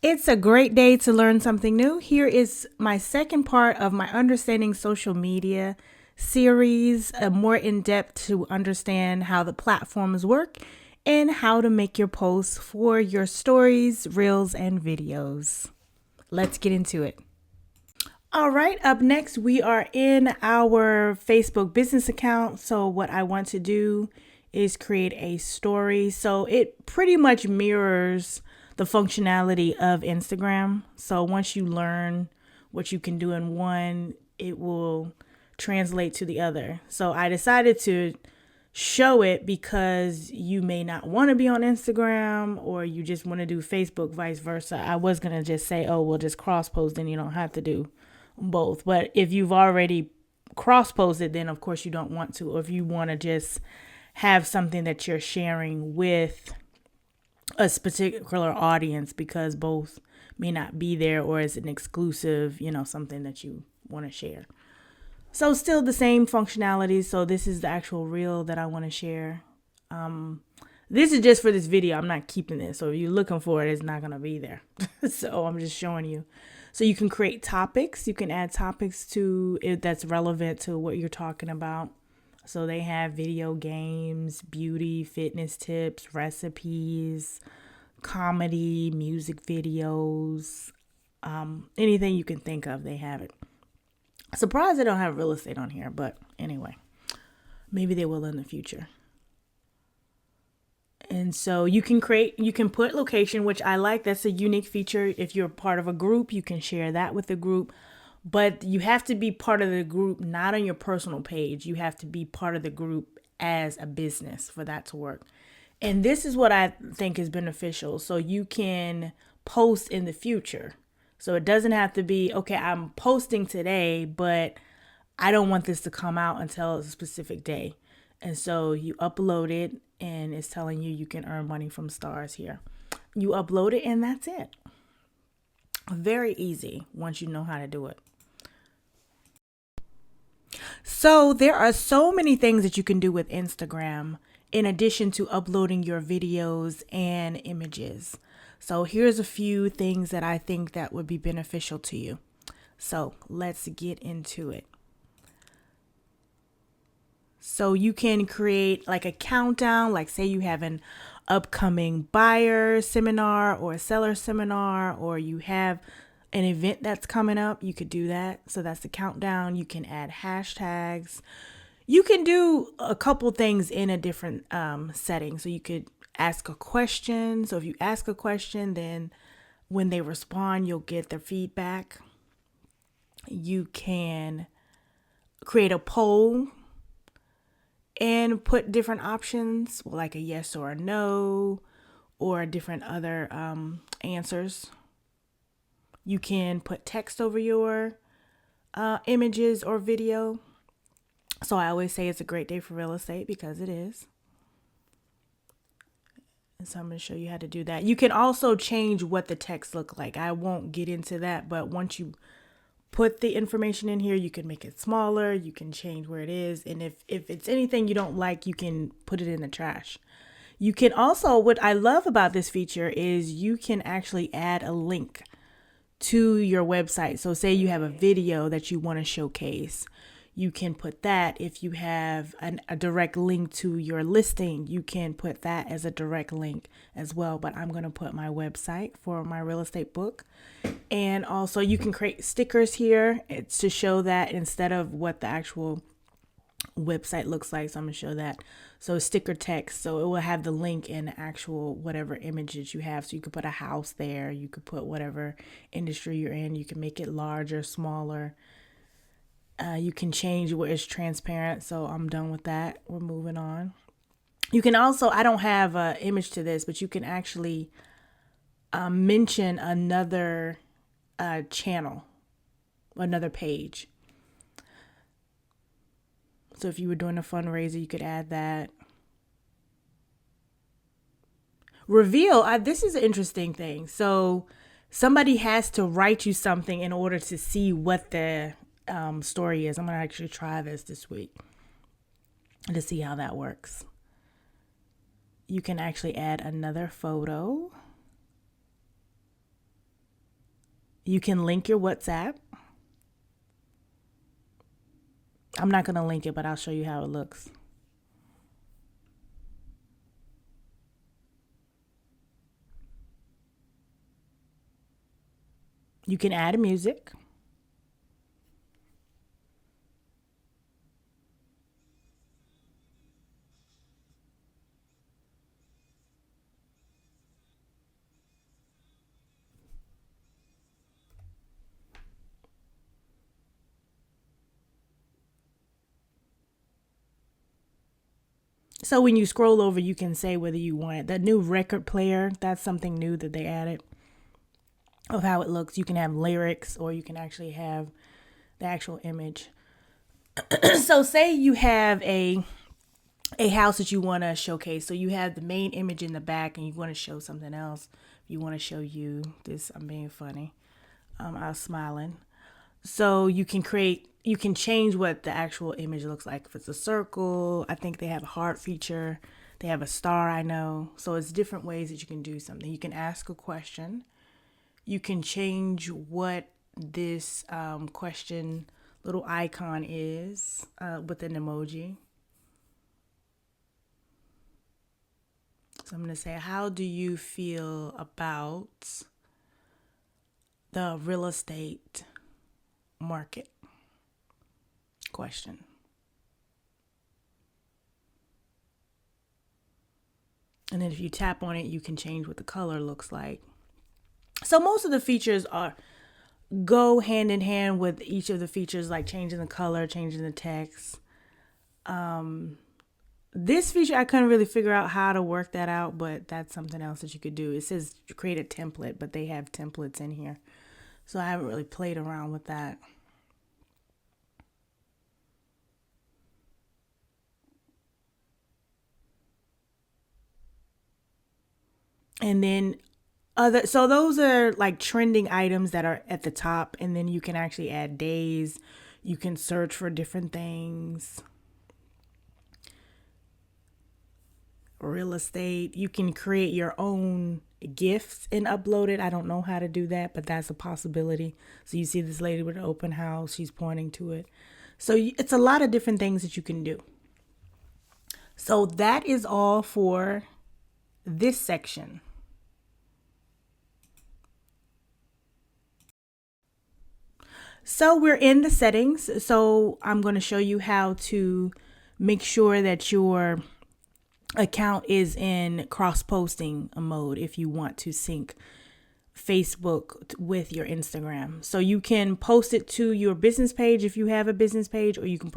It's a great day to learn something new. Here is my second part of my Understanding Social Media series, more in depth to understand how the platforms work and how to make your posts for your stories, reels, and videos. Let's get into it. All right, up next, we are in our Facebook business account. So, what I want to do is create a story. So, it pretty much mirrors the functionality of Instagram. So, once you learn what you can do in one, it will translate to the other. So, I decided to show it because you may not want to be on Instagram or you just want to do Facebook, vice versa. I was going to just say, oh, we'll just cross post, and you don't have to do both. But if you've already cross posted, then of course you don't want to. Or if you want to just have something that you're sharing with a particular audience because both may not be there, or is an exclusive, something that you want to share. So still the same functionality. So this is the actual reel that I want to share. This is just for this video. I'm not keeping it. So if you're looking for it, it's not going to be there. So I'm just showing you. So you can create topics. You can add topics to it that's relevant to what you're talking about. So they have video games, beauty, fitness tips, recipes, comedy, music videos, anything you can think of, they have it. Surprised they don't have real estate on here, but anyway, maybe they will in the future. And so you can put location, which I like. That's a unique feature. If you're part of a group, you can share that with the group. But you have to be part of the group, not on your personal page. You have to be part of the group as a business for that to work. And this is what I think is beneficial. So you can post in the future. So it doesn't have to be, okay, I'm posting today, but I don't want this to come out until a specific day. And so you upload it, and it's telling you can earn money from stars here. You upload it, and that's it. Very easy once you know how to do it. So there are so many things that you can do with Instagram in addition to uploading your videos and images. So here's a few things that I think that would be beneficial to you. So let's get into it. So you can create like a countdown, like say you have an upcoming buyer seminar or a seller seminar, or you have an event that's coming up, you could do that. So that's the countdown. You can add hashtags. You can do a couple things in a different setting. So you could ask a question. So if you ask a question, then when they respond, you'll get their feedback. You can create a poll and put different options, like a yes or a no, or different other answers. You can put text over your images or video. So I always say it's a great day for real estate because it is. And so I'm going to show you how to do that. You can also change what the text look like. I won't get into that, but once you put the information in here, you can make it smaller. You can change where it is. And if it's anything you don't like, you can put it in the trash. You can also, what I love about this feature is you can actually add a link to your website. So say you have a video that you want to showcase. You can put that. If you have a direct link to your listing, you can put that as a direct link as well. But I'm going to put my website for my real estate book. And also you can create stickers here. It's to show that instead of what the actual website looks like. So I'm going to show that. So sticker text. So it will have the link in the actual whatever images you have. So you could put a house there. You could put whatever industry you're in. You can make it larger, smaller. You can change where it's transparent. So I'm done with that. We're moving on. You can also, I don't have an image to this, but you can actually mention another channel, another page. So if you were doing a fundraiser, you could add that. Reveal, this is an interesting thing. So somebody has to write you something in order to see what the story is. I'm going to actually try this week to see how that works. You can actually add another photo. You can link your WhatsApp. I'm not going to link it, but I'll show you how it looks. You can add music. So when you scroll over, you can say whether you want it. The new record player, that's something new that they added of how it looks. You can have lyrics or you can actually have the actual image. So say you have a house that you want to showcase. So you have the main image in the back and you want to show something else. You want to show you this. I'm being funny. I was smiling. So you can change what the actual image looks like. If it's a circle, I think they have a heart feature. They have a star, I know. So it's different ways that you can do something. You can ask a question. You can change what this question little icon is with an emoji. So I'm going to say, how do you feel about the real estate market? Question. And then if you tap on it, you can change what the color looks like. So most of the features go hand in hand with each of the features, like changing the color, changing the text. This feature, I couldn't really figure out how to work that out, but that's something else that you could do. It says create a template, but they have templates in here. So I haven't really played around with that. And then so those are like trending items that are at the top, and then you can actually add days. You can search for different things. Real estate. You can create your own gifts and upload it. I don't know how to do that, but that's a possibility. So you see this lady with an open house, she's pointing to it. So it's a lot of different things that you can do. So that is all for this section. So we're in the settings. So I'm going to show you how to make sure that your account is in cross-posting mode if you want to sync Facebook with your Instagram. So you can post it to your business page if you have a business page, or you can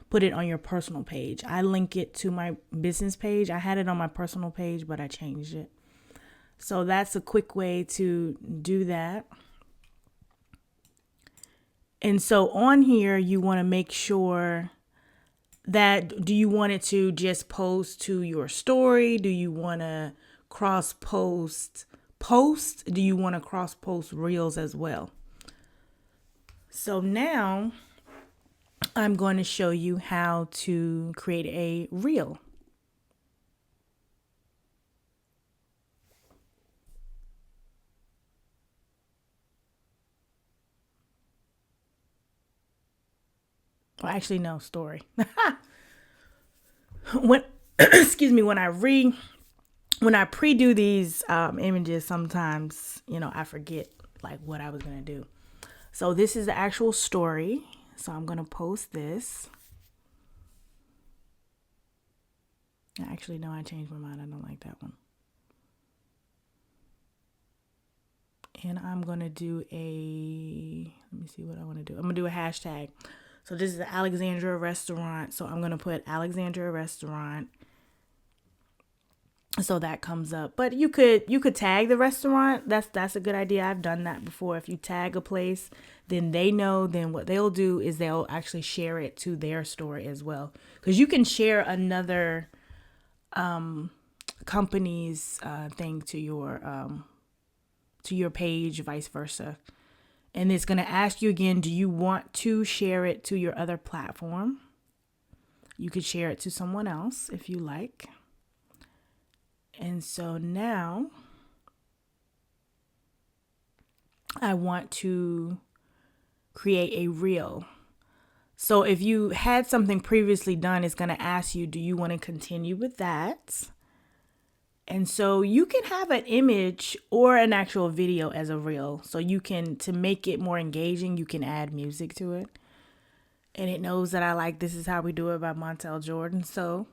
put it on your personal page. I link it to my business page. I had it on my personal page, but I changed it. So that's a quick way to do that. And so on here, you want to make sure that, do you want it to just post to your story? Do you want to cross post? Do you want to cross post reels as well? So now I'm going to show you how to create a reel. Well, actually, no, story. When excuse me, when I pre-do these images, sometimes I forget like what I was gonna do. So this is the actual story. So I'm gonna post this. Actually, no, I changed my mind. I don't like that one. And I'm gonna do let me see what I want to do. I'm gonna do a hashtag. So this is the Alexandria restaurant. So I'm going to put Alexandria restaurant. So that comes up. But you could tag the restaurant. That's a good idea. I've done that before. If you tag a place, then they know, then what they'll do is they'll actually share it to their story as well. Because you can share another company's thing to your page, vice versa. And it's going to ask you again, do you want to share it to your other platform? You could share it to someone else if you like. And so now I want to create a reel. So if you had something previously done, it's going to ask you, do you want to continue with that? And so you can have an image or an actual video as a reel. So you can, to make it more engaging, you can add music to it. And it knows that I like This Is How We Do It by Montel Jordan. So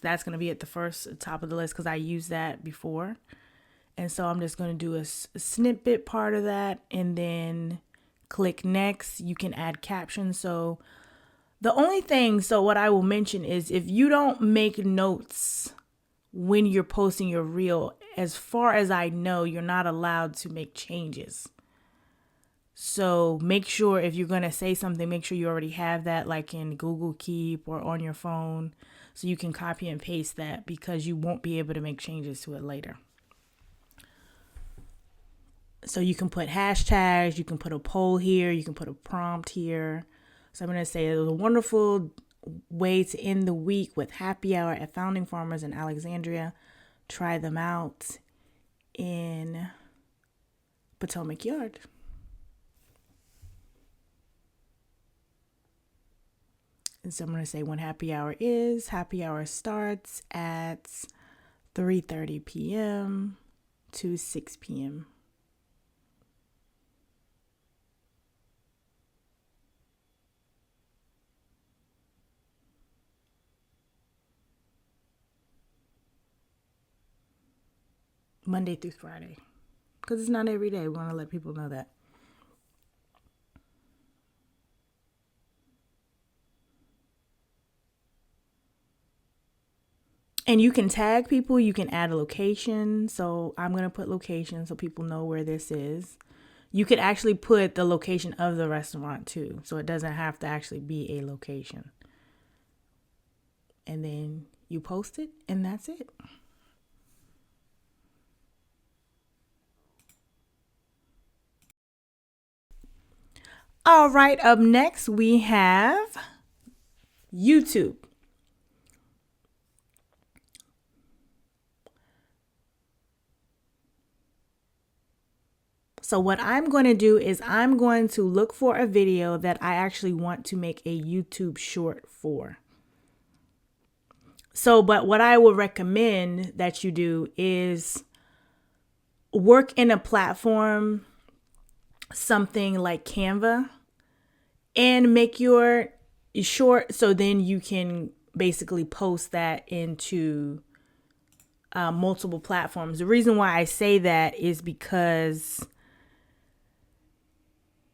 that's going to be at the top of the list because I used that before. And so I'm just going to do a snippet part of that and then click next. You can add captions. So the only thing, so what I will mention is if you don't make notes when you're posting your reel, as far as I know, you're not allowed to make changes. So make sure if you're going to say something, make sure you already have that like in Google Keep or on your phone so you can copy and paste that because you won't be able to make changes to it later. So you can put hashtags, you can put a poll here, you can put a prompt here. So I'm going to say it was a wonderful way to end the week with happy hour at Founding Farmers in Alexandria. Try them out in Potomac Yard. And so I'm going to say when happy hour is. Happy hour starts at 3:30 p.m. to 6 p.m. Monday through Friday. Because it's not every day. We want to let people know that. And you can tag people. You can add a location. So I'm going to put location so people know where this is. You could actually put the location of the restaurant too. So it doesn't have to actually be a location. And then you post it and that's it. All right, up next we have YouTube. So what I'm going to do is I'm going to look for a video that I actually want to make a YouTube short for. So, but what I would recommend that you do is work in a platform, something like Canva, and make your short so then you can basically post that into multiple platforms. The reason why I say that is because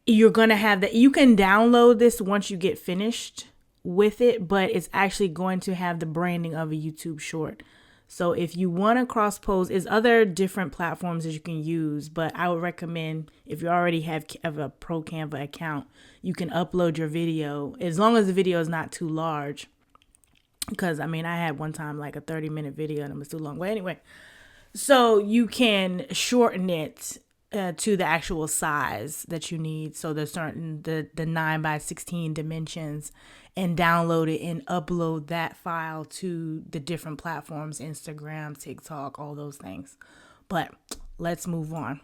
you're going to have that. You can download this once you get finished with it, but it's actually going to have the branding of a YouTube short. So if you want to cross post, there's other different platforms that you can use, but I would recommend if you already have a Pro Canva account, you can upload your video as long as the video is not too large. Because I mean, I had one time like a 30-minute video and it was too long. But anyway, so you can shorten it to the actual size that you need. So there's certain the 9:16 dimensions, and download it and upload that file to the different platforms, Instagram, TikTok, all those things. But let's move on.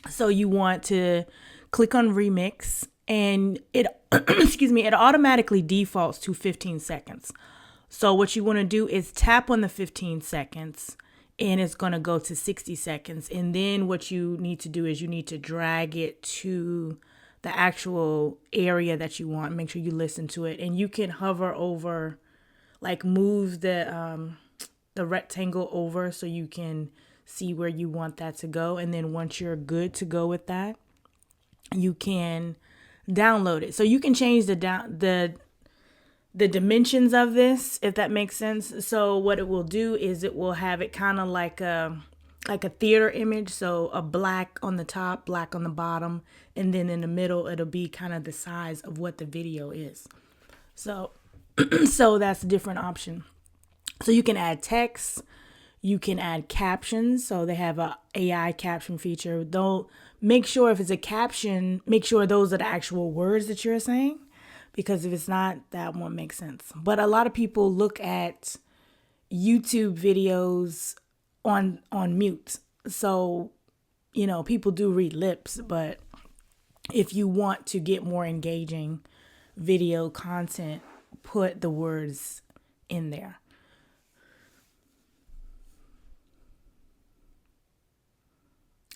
So you want to click on remix and it excuse me, it automatically defaults to 15 seconds. So what you want to do is tap on the 15 seconds and it's going to go to 60 seconds. And then what you need to do is you need to drag it to the actual area that you want. Make sure you listen to it. And you can hover over, like move the rectangle over so you can see where you want that to go. And then once you're good to go with that, you can download it. So you can change the dimensions of this, if that makes sense. So what it will do is it will have it kind of like a theater image. So a black on the top, black on the bottom, and then in the middle, it'll be kind of the size of what the video is. So, so that's a different option. So you can add text, you can add captions. So they have a AI caption feature. Though make sure if it's a caption, make sure those are the actual words that you're saying. Because if it's not, that won't make sense. But a lot of people look at YouTube videos on mute. So people do read lips, but if you want to get more engaging video content, put the words in there.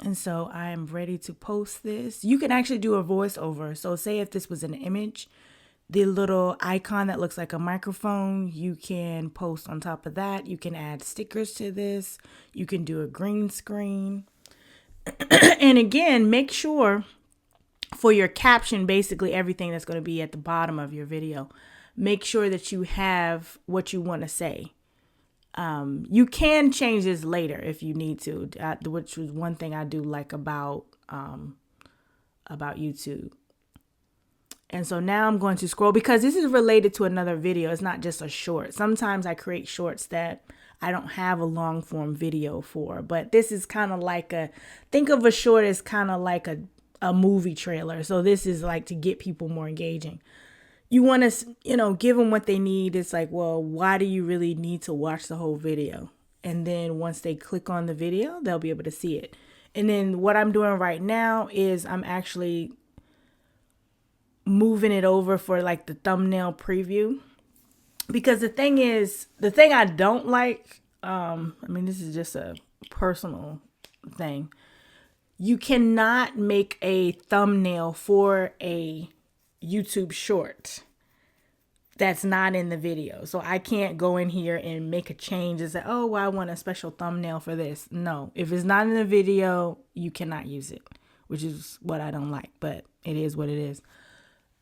And so I am ready to post this. You can actually do a voiceover. So say if this was an image, the little icon that looks like a microphone, you can post on top of that. You can add stickers to this. You can do a green screen. And again, make sure for your caption, basically everything that's going to be at the bottom of your video, make sure that you have what you want to say. You can change this later if you need to, which was one thing I do like about YouTube. And so now I'm going to scroll because this is related to another video. It's not just a short. Sometimes I create shorts that I don't have a long form video for, but this is kind of like think of a short as kind of like a movie trailer. So this is like to get people more engaging. You want to, give them what they need. It's like, well, why do you really need to watch the whole video? And then once they click on the video, they'll be able to see it. And then what I'm doing right now is I'm actually moving it over for like the thumbnail preview. Because the thing I don't like, this is just a personal thing. You cannot make a thumbnail for a YouTube short that's not in the video. So I can't go in here and make a change and say, oh, well, I want a special thumbnail for this. No, if it's not in the video, you cannot use it, which is what I don't like, but it is what it is.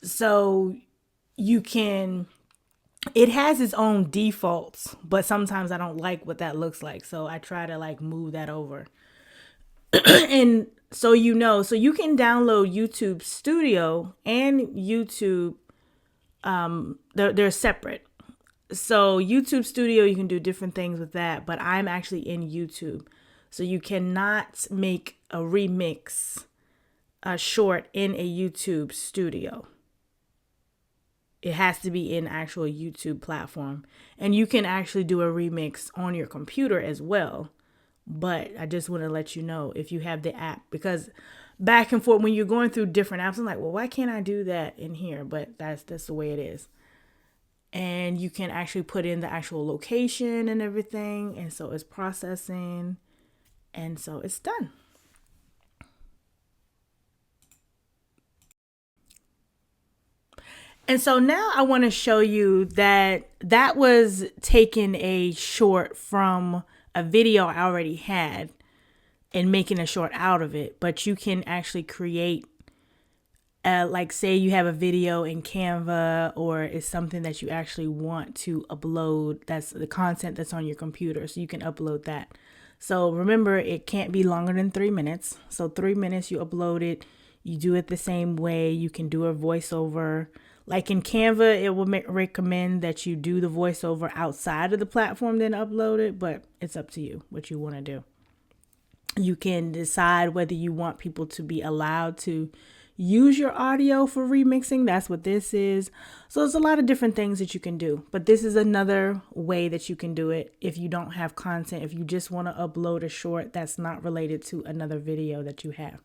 So it has its own defaults, but sometimes I don't like what that looks like. So I try to like move that over. And so you can download YouTube Studio and YouTube. They're separate. So YouTube Studio, you can do different things with that, but I'm actually in YouTube. So you cannot make a remix, short in a YouTube Studio. It has to be in actual YouTube platform. And you can actually do a remix on your computer as well. But I just want to let you know if you have the app, because back and forth when you're going through different apps, I'm like, well, why can't I do that in here? But that's the way it is. And you can actually put in the actual location and everything. And so it's processing. And so it's done. And so now I want to show you that was taking a short from a video I already had and making a short out of it. But you can actually create, like say you have a video in Canva, or it's something that you actually want to upload. That's the content that's on your computer. So you can upload that. So remember, it can't be longer than 3 minutes. So 3 minutes, you upload it. You do it the same way. You can do a voiceover. Like in Canva, it will recommend that you do the voiceover outside of the platform, then upload it, but it's up to you what you want to do. You can decide whether you want people to be allowed to use your audio for remixing. That's what this is. So there's a lot of different things that you can do, but this is another way that you can do it if you don't have content, if you just want to upload a short that's not related to another video that you have.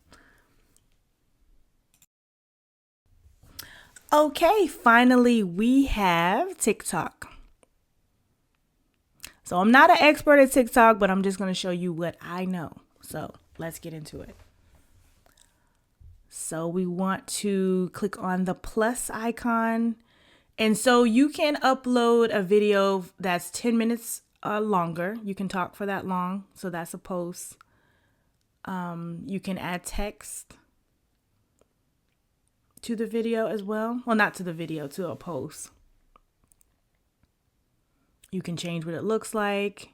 Okay, finally we have TikTok. So I'm not an expert at TikTok, but I'm just going to show you what I know. So let's get into it. So we want to click on the plus icon. And so you can upload a video that's 10 minutes longer. You can talk for that long. So that's a post. You can add text to the video as well. Well, not to the video, to a post. You can change what it looks like.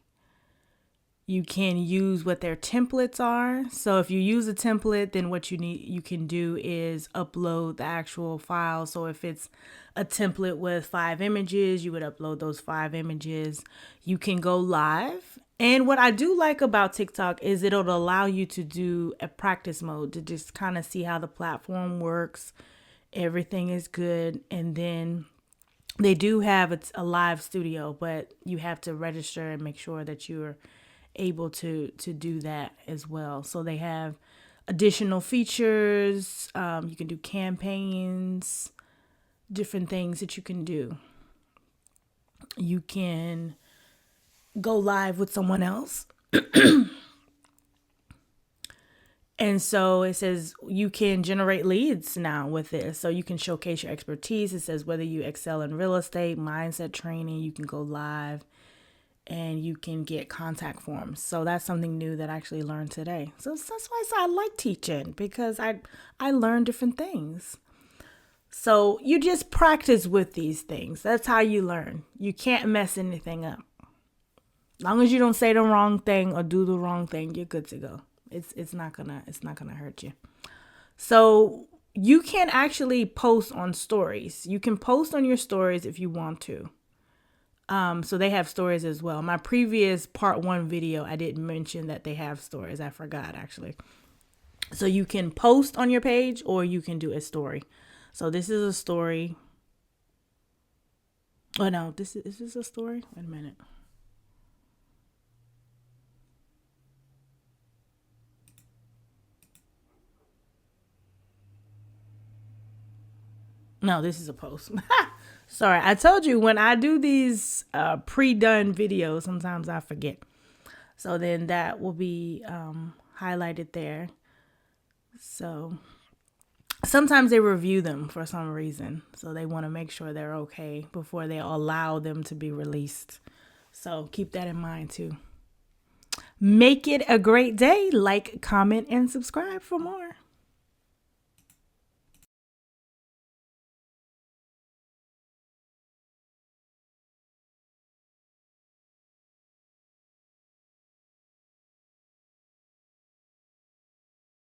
You can use what their templates are. So if you use a template, then what you can do is upload the actual file. So if it's a template with 5 images, you would upload those 5 images. You can go live. And what I do like about TikTok is it'll allow you to do a practice mode to just kind of see how the platform works. Everything is good. And then they do have a live studio, but you have to register and make sure that you're able to do that as well. So they have additional features. You can do campaigns, different things that you can do. You can go live with someone else. And so it says you can generate leads now with this. So you can showcase your expertise. It says whether you excel in real estate, mindset training, you can go live and you can get contact forms. So that's something new that I actually learned today. So that's why I like teaching, because I learn different things. So you just practice with these things. That's how you learn. You can't mess anything up. As long as you don't say the wrong thing or do the wrong thing, you're good to go. It's not gonna hurt you. So you can actually post on stories. You can post on your stories if you want to. So they have stories as well. My previous part 1 video, I didn't mention that they have stories. I forgot actually. So you can post on your page or you can do a story. So this is a story. Oh no, is this a story? Wait a minute. No, this is a post. Sorry, I told you when I do these pre-done videos, sometimes I forget. So then that will be highlighted there. So sometimes they review them for some reason. So they want to make sure they're okay before they allow them to be released. So keep that in mind too. Make it a great day. Like, comment, and subscribe for more.